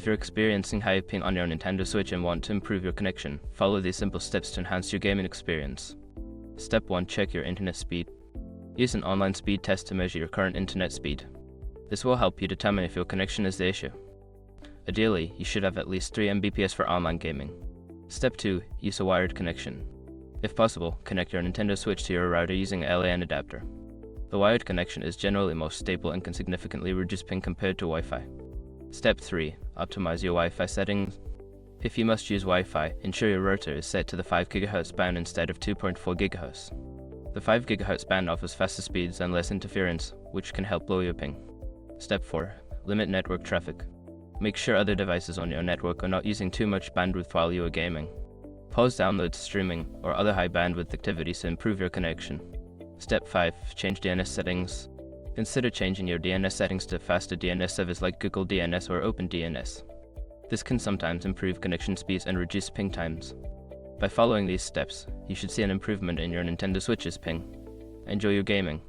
you're experiencing high ping on your Nintendo Switch and want to improve your connection, follow these simple steps to enhance your gaming experience. Step 1. Check your internet speed. Use an online speed test to measure your current internet speed. This will help you determine if your connection is the issue. Ideally, you should have at least 3 Mbps for online gaming. Step 2. Use a wired connection. If possible, connect your Nintendo Switch to your router using a LAN adapter. The wired connection is generally most stable and can significantly reduce ping compared to Wi-Fi. Step 3. Optimize your Wi-Fi settings. If you must use Wi-Fi, ensure your router is set to the 5 GHz band instead of 2.4 GHz. The 5 GHz band offers faster speeds and less interference, which can help lower your ping. Step 4. Limit network traffic. Make sure other devices on your network are not using too much bandwidth while you are gaming. Pause downloads, streaming, or other high bandwidth activities to improve your connection. Step 5. Change DNS settings. Consider changing your DNS settings to faster DNS servers like Google DNS or OpenDNS. This can sometimes improve connection speeds and reduce ping times. By following these steps, you should see an improvement in your Nintendo Switch's ping. Enjoy your gaming.